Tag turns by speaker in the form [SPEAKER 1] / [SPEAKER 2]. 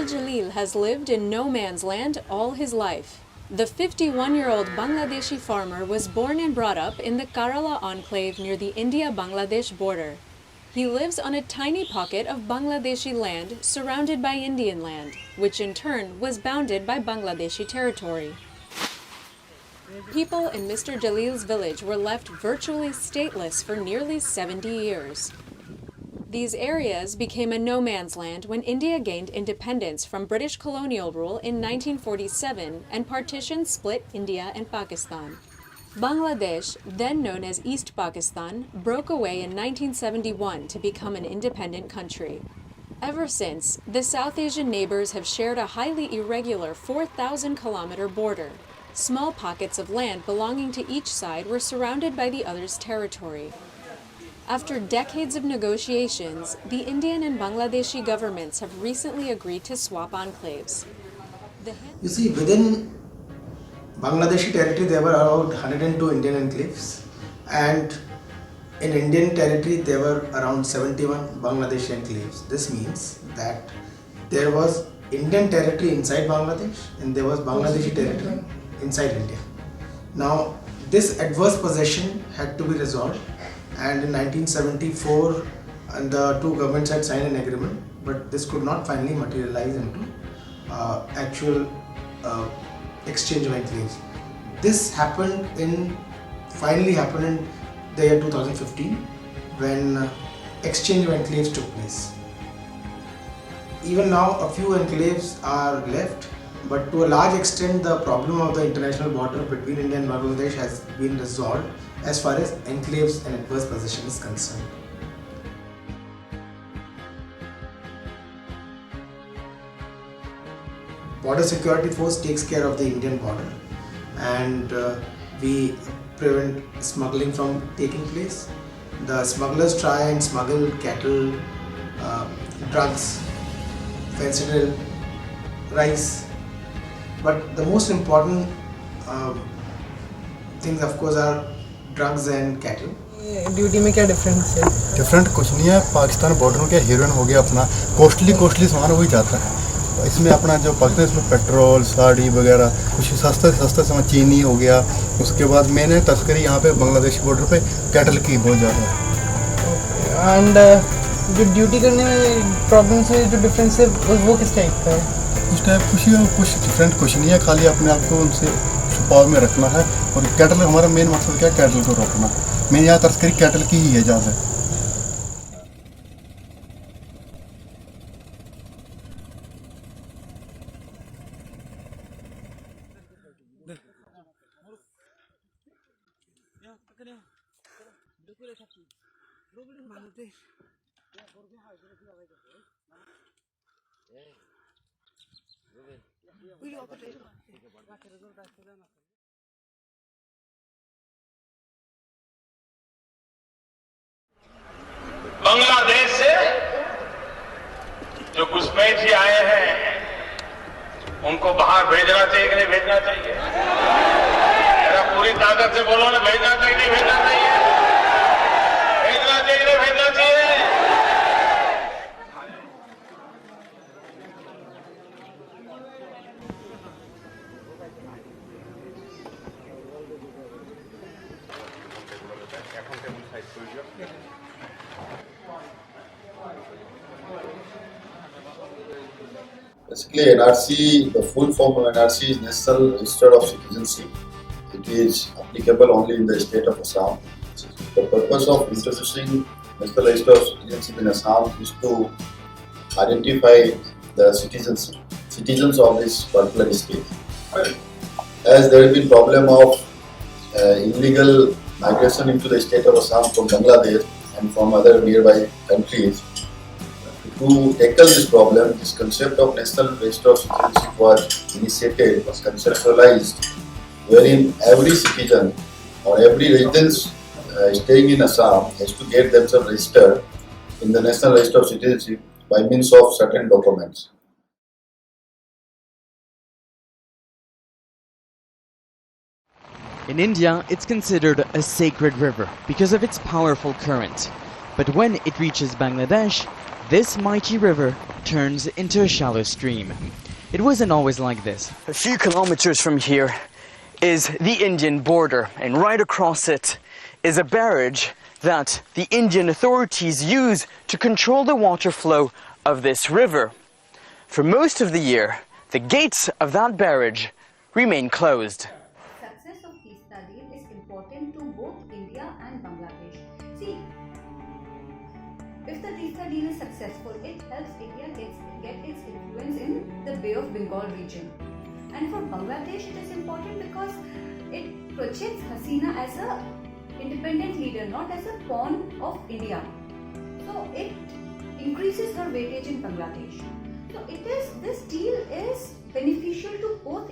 [SPEAKER 1] Mr. Jalil has lived in no man's land all his life. The 51-year-old Bangladeshi farmer was born and brought up in the Kerala enclave near the India-Bangladesh border. He lives on a tiny pocket of Bangladeshi land surrounded by Indian land, which in turn was bounded by Bangladeshi territory. People in Mr. Jalil's village were left virtually stateless for nearly 70 years. These areas became a no man's land when India gained independence from British colonial rule in 1947 and partition split India and Pakistan. Bangladesh, then known as East Pakistan, broke away in 1971 to become an independent country. Ever since, the South Asian neighbors have shared a highly irregular 4,000-kilometer border. Small pockets of land belonging to each side were surrounded by the other's territory. After decades of negotiations, the Indian and Bangladeshi governments have recently agreed to swap enclaves.
[SPEAKER 2] You see, within Bangladeshi territory there were around 102 Indian enclaves, and in Indian territory there were around 71 Bangladeshi enclaves. This means that there was Indian territory inside Bangladesh and there was Bangladeshi territory inside India. Now, this adverse possession had to be resolved, and in 1974 the two governments had signed an agreement, but this could not finally materialize into actual exchange of enclaves. This finally happened in the year 2015 when exchange of enclaves took place. Even now a few enclaves are left, but to a large extent the problem of the international border between India and Bangladesh has been resolved as far as enclaves and adverse possession is concerned. Border Security Force takes care of the Indian border, and we prevent smuggling from taking place. The smugglers try and smuggle cattle, drugs, fentanyl, rice, but the most important things of course are drugs and cattle.
[SPEAKER 3] Duty में क्या difference है?
[SPEAKER 4] Different कुछ नहीं है। Pakistan border के heroine हो गया अपना, कॉस्टली सामान वही जाता है। इसमें अपना जो पाकिस्तान इसमें पेट्रोल, साड़ी वगैरह कुछ सस्ता सामान, चीनी हो गया। उसके बाद मेन है तस्करी यहाँ पे बांग्लादेश बॉर्डर पे कैटल की बहुत ज़्यादा है।
[SPEAKER 3] एंड जो ड्यूटी करने में प्रॉब्लम्स है, जो डिफरेंस है वो किस टाइप का है?
[SPEAKER 4] उस टाइप कुछ डिफरेंट कुछ नहीं है, खाली अपने आप को उनसे छुपाव में रखना है। और कैटल हमारा मेन मकसद क्या है? कैटल को रोकना। मेन यहाँ तस्करी कैटल की ही है ज़्यादा।
[SPEAKER 5] बांग्लादेश से जो घुसपैठी आए हैं उनको बाहर भेजना चाहिए कि नहीं भेजना चाहिए? जरा पूरी ताकत से बोलो ना, भेजना चाहिए नहीं भेजना चाहिए? भेजना चाहिए नहीं भेजना चाहिए?
[SPEAKER 6] Basically, NRC, the full form of NRC is National Register of Citizenship. It is applicable only in the state of Assam. The purpose of introducing National Register of Citizenship in Assam is to identify the citizens of this particular state. As there has been problem of illegal migration into the state of Assam from Bangladesh and from other nearby countries, to tackle this problem, this concept of National Register of Citizenship was initiated, was conceptualized, wherein every citizen or every resident staying in Assam has to get themselves registered in the National Register of Citizenship by means of certain documents.
[SPEAKER 7] In India, it's considered a sacred river because of its powerful current. But when it reaches Bangladesh, this mighty river turns into a shallow stream. It wasn't always like this.
[SPEAKER 8] A few kilometers from here is the Indian border, and right across it is a barrage that the Indian authorities use to control the water flow of this river. For most of the year, the gates of that barrage remain closed.
[SPEAKER 9] Success of peace studies is important to both India and Bangladesh. See, if the peace deal is successful, it helps India get its influence in the Bay of Bengal region. And for Bangladesh, it is important because it projects Hasina as a independent leader, not as a pawn of India. So it increases her weightage in Bangladesh. So this deal is beneficial to both